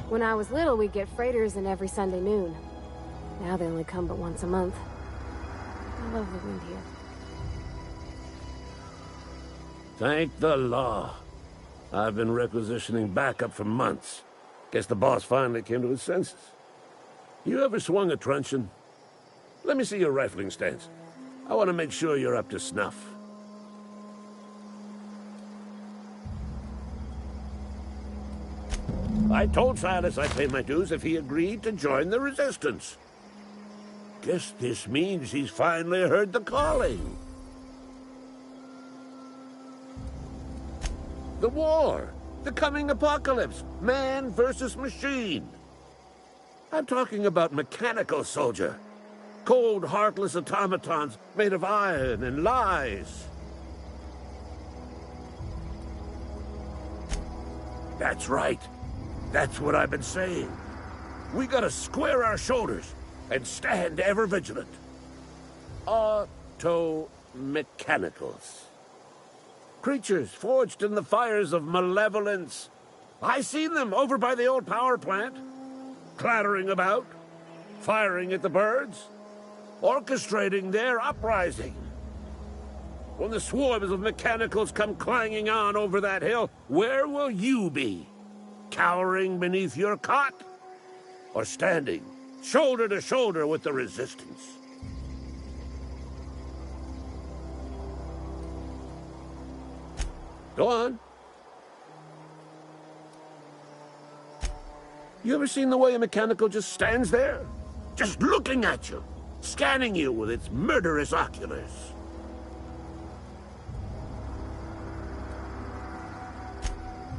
When I was little, we'd get freighters in every Sunday noon. Now they only come but once a month. I love the wind here. Thank the law. I've been requisitioning backup for months. Guess the boss finally came to his senses. You ever swung a truncheon? Let me see your rifling stance. I want to make sure you're up to snuff. I told Silas I'd pay my dues if he agreed to join the Resistance. Guess this means he's finally heard the calling. The war! The coming apocalypse! Man versus machine! I'm talking about mechanical soldier. Cold, heartless automatons made of iron and lies. That's right. That's what I've been saying. We gotta square our shoulders and stand ever vigilant. Auto-mechanicals. Creatures forged in the fires of malevolence. I seen them over by the old power plant. Clattering about, firing at the birds, orchestrating their uprising. When the swarms of mechanicals come clanging on over that hill, where will you be? Cowering beneath your cot? Or standing, shoulder to shoulder with the Resistance? Go on. You ever seen the way a mechanical just stands there? Just looking at you, scanning you with its murderous oculars.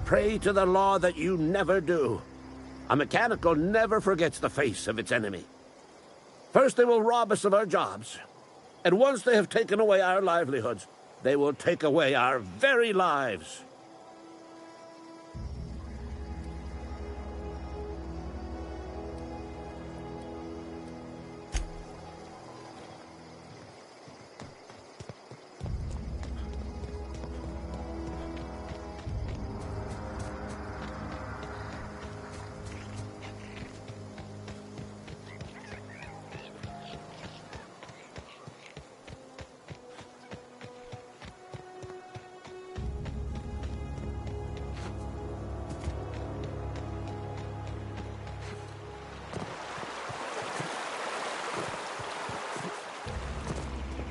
Pray to the law that you never do. A mechanical never forgets the face of its enemy. First they will rob us of our jobs, and once they have taken away our livelihoods, they will take away our very lives.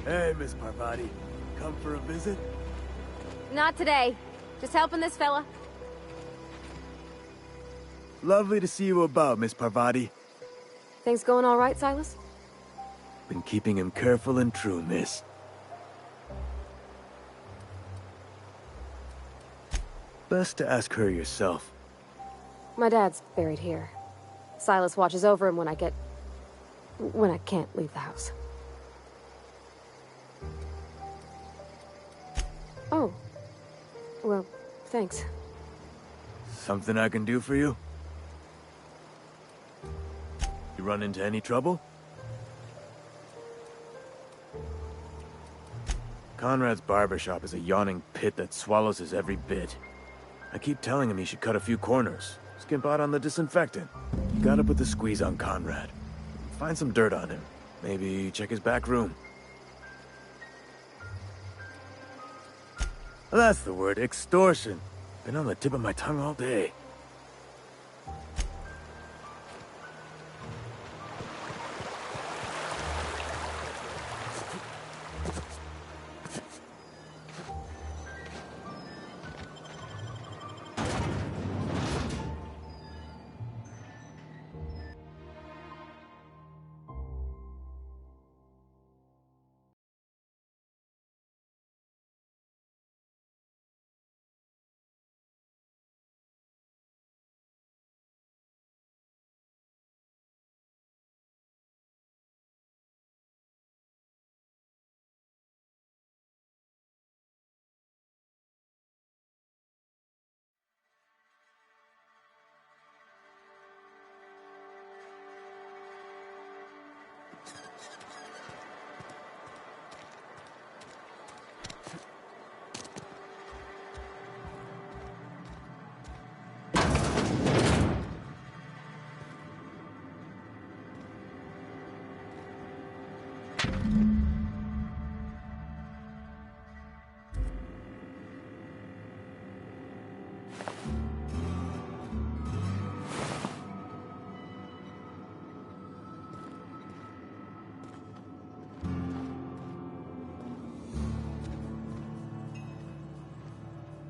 Hey, Miss Parvati. Come for a visit? Not today. Just helping this fella. Lovely to see you about, Miss Parvati. Things going all right, Silas? Been keeping him careful and true, miss. Best to ask her yourself. My dad's buried here. Silas watches over him when I can't leave the house. Oh. Well, thanks. Something I can do for you? You run into any trouble? Conrad's barbershop is a yawning pit that swallows his every bit. I keep telling him he should cut a few corners. Skimp out on the disinfectant. You gotta put the squeeze on Conrad. Find some dirt on him. Maybe check his back room. That's the word, extortion. Been on the tip of my tongue all day.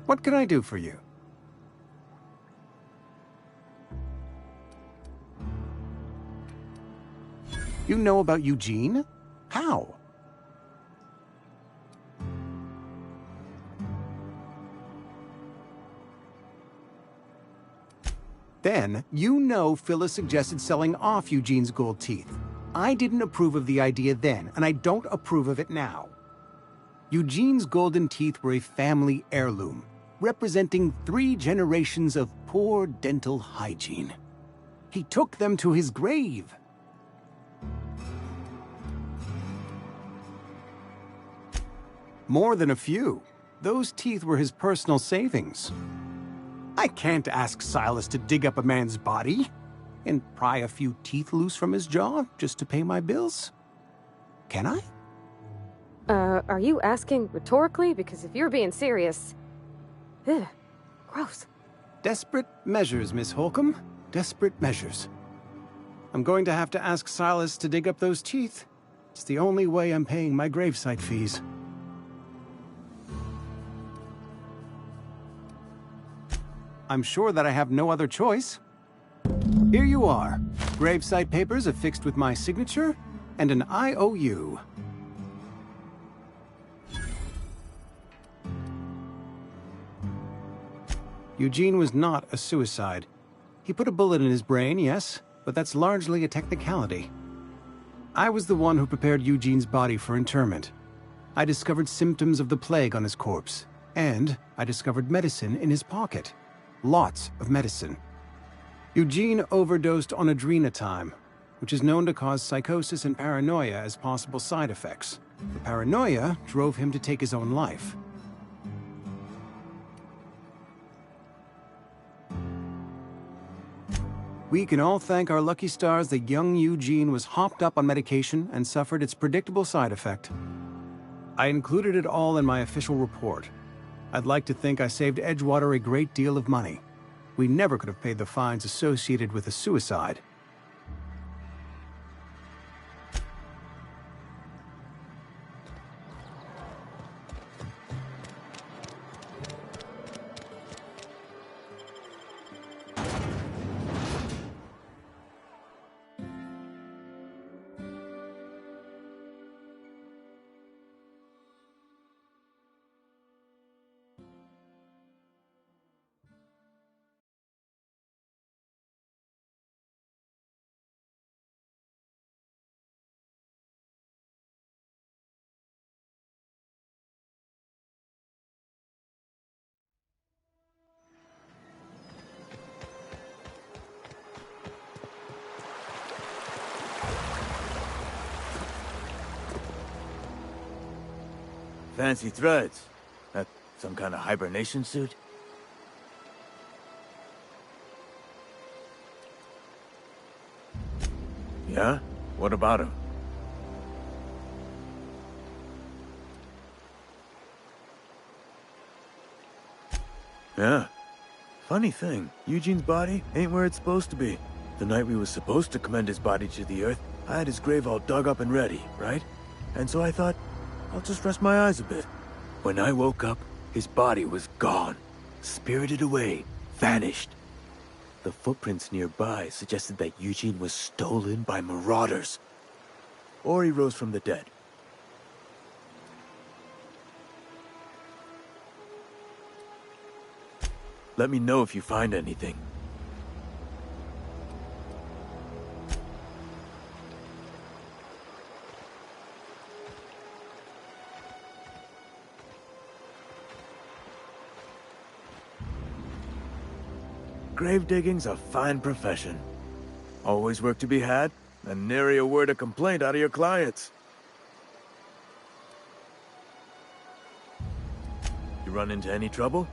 What can I do for you? You know about Eugene? How? Then, you know Phyllis suggested selling off Eugene's gold teeth. I didn't approve of the idea then, and I don't approve of it now. Eugene's golden teeth were a family heirloom, representing 3 generations of poor dental hygiene. He took them to his grave. More than a few. Those teeth were his personal savings. I can't ask Silas to dig up a man's body and pry a few teeth loose from his jaw just to pay my bills. Can I? Are you asking rhetorically? Because if you're being serious... Ugh, gross. Desperate measures, Miss Holcomb. Desperate measures. I'm going to have to ask Silas to dig up those teeth. It's the only way I'm paying my gravesite fees. I'm sure that I have no other choice. Here you are. Gravesite papers affixed with my signature and an IOU. Eugene was not a suicide. He put a bullet in his brain, yes, but that's largely a technicality. I was the one who prepared Eugene's body for interment. I discovered symptoms of the plague on his corpse, and I discovered medicine in his pocket. Lots of medicine. Eugene overdosed on adrenatime, which is known to cause psychosis and paranoia as possible side effects. The paranoia drove him to take his own life. We can all thank our lucky stars that young Eugene was hopped up on medication and suffered its predictable side effect. I included it all in my official report. I'd like to think I saved Edgewater a great deal of money. We never could have paid the fines associated with a suicide. Fancy threads. That some kind of hibernation suit? Yeah? What about him? Yeah. Funny thing, Eugene's body ain't where it's supposed to be. The night we was supposed to commend his body to the earth, I had his grave all dug up and ready, right? And so I thought, I'll just rest my eyes a bit. When I woke up, his body was gone. Spirited away. Vanished. The footprints nearby suggested that Eugene was stolen by marauders. Or he rose from the dead. Let me know if you find anything. Grave digging's a fine profession. Always work to be had, and nary a word of complaint out of your clients. You run into any trouble?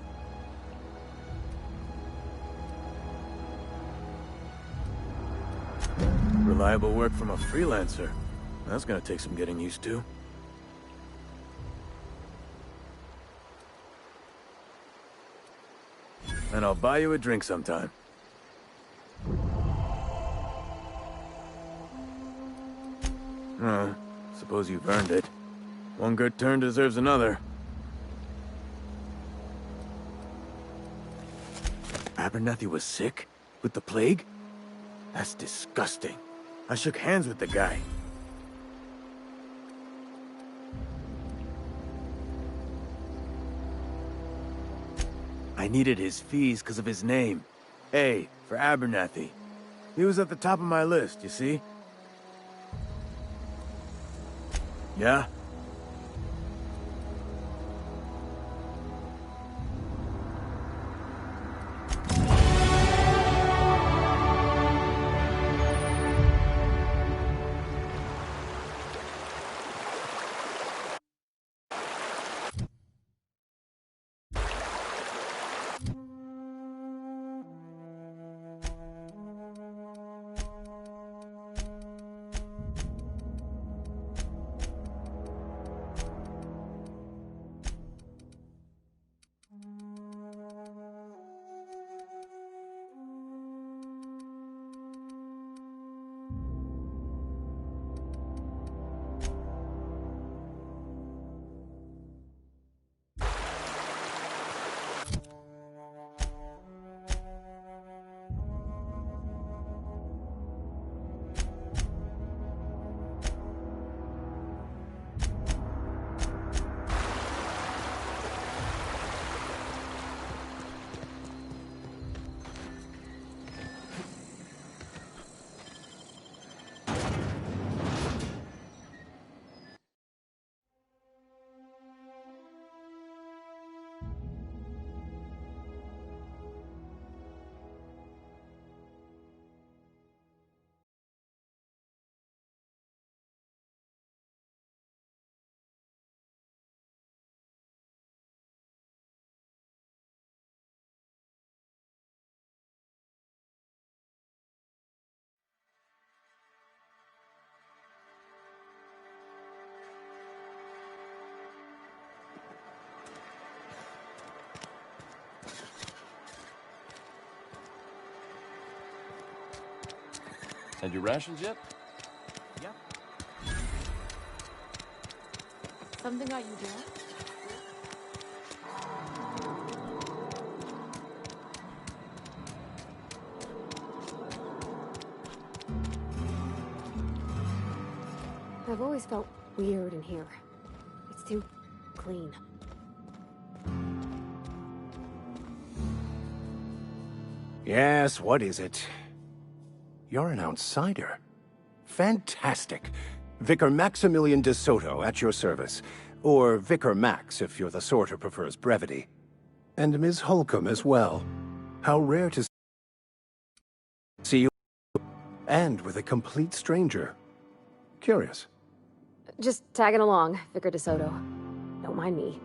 Reliable work from a freelancer. That's gonna take some getting used to. And I'll buy you a drink sometime. Suppose you've earned it. One good turn deserves another. Abernathy was sick? With the plague? That's disgusting. I shook hands with the guy. I needed his fees because of his name. A for Abernathy. He was at the top of my list, you see? Yeah? And your rations yet? Yep. Something got you doing? I've always felt weird in here. It's too clean. Yes, what is it? You're an outsider. Fantastic. Vicar Maximilian de Soto at your service. Or Vicar Max, if you're the sort who prefers brevity. And Ms. Holcomb as well. How rare to see you, and with a complete stranger. Curious. Just tagging along, Vicar de Soto. Don't mind me.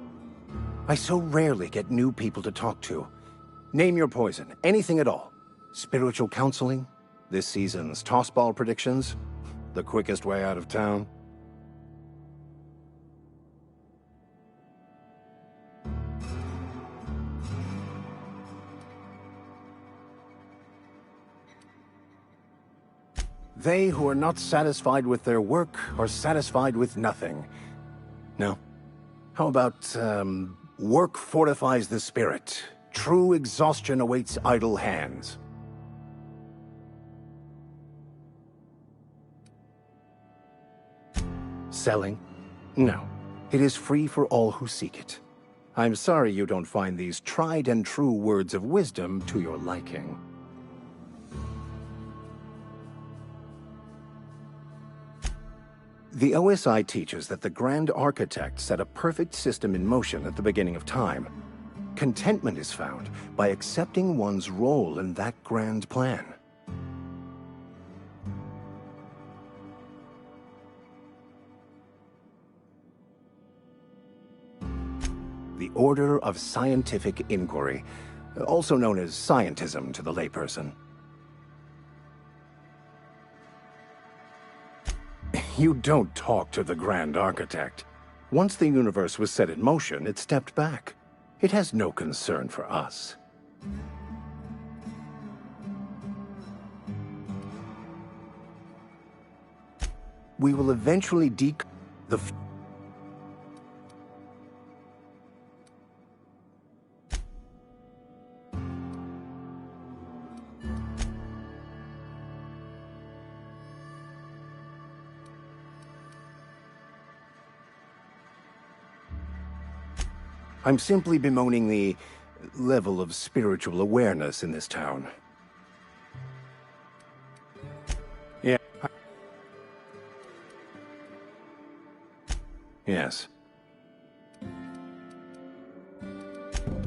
I so rarely get new people to talk to. Name your poison, anything at all. Spiritual counseling? This season's tossball predictions? The quickest way out of town? They who are not satisfied with their work are satisfied with nothing. No. How about, work fortifies the spirit. True exhaustion awaits idle hands. Selling? No. It is free for all who seek it. I'm sorry you don't find these tried and true words of wisdom to your liking. The OSI teaches that the Grand Architect set a perfect system in motion at the beginning of time. Contentment is found by accepting one's role in that grand plan. The Order of Scientific Inquiry, also known as scientism to the layperson. You don't talk to the Grand Architect. Once the universe was set in motion, it stepped back. It has no concern for us. We will eventually the I'm simply bemoaning the level of spiritual awareness in this town. Yeah. Yes.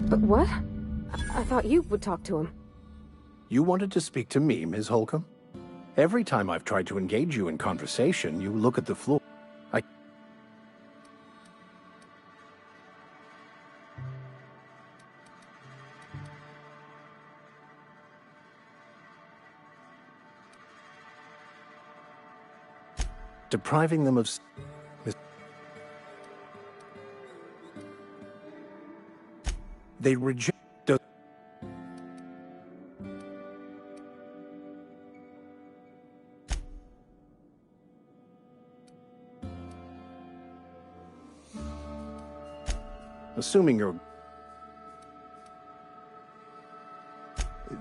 But what? I thought you would talk to him. You wanted to speak to me, Ms. Holcomb? Every time I've tried to engage you in conversation, you look at the floor. Depriving them of... They reject... Assuming you're...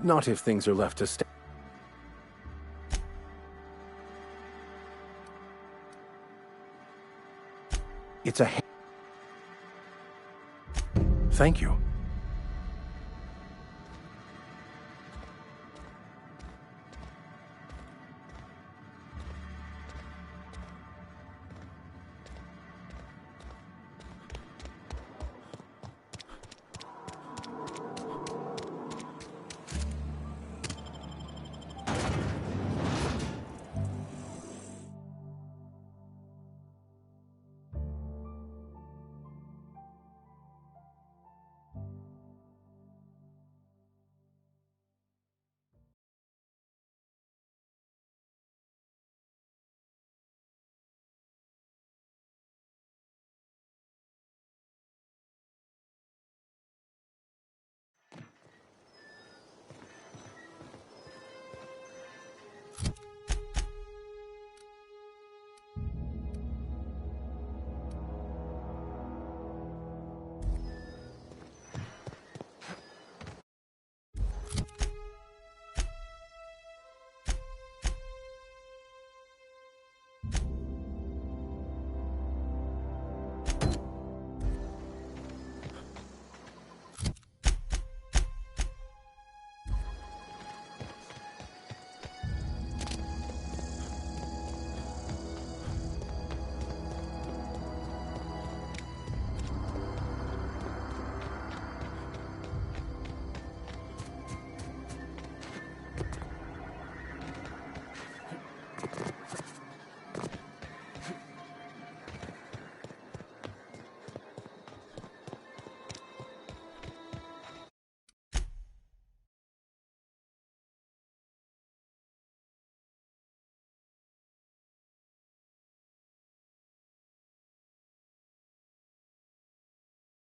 Not if things are left to stay. It's a... Thank you.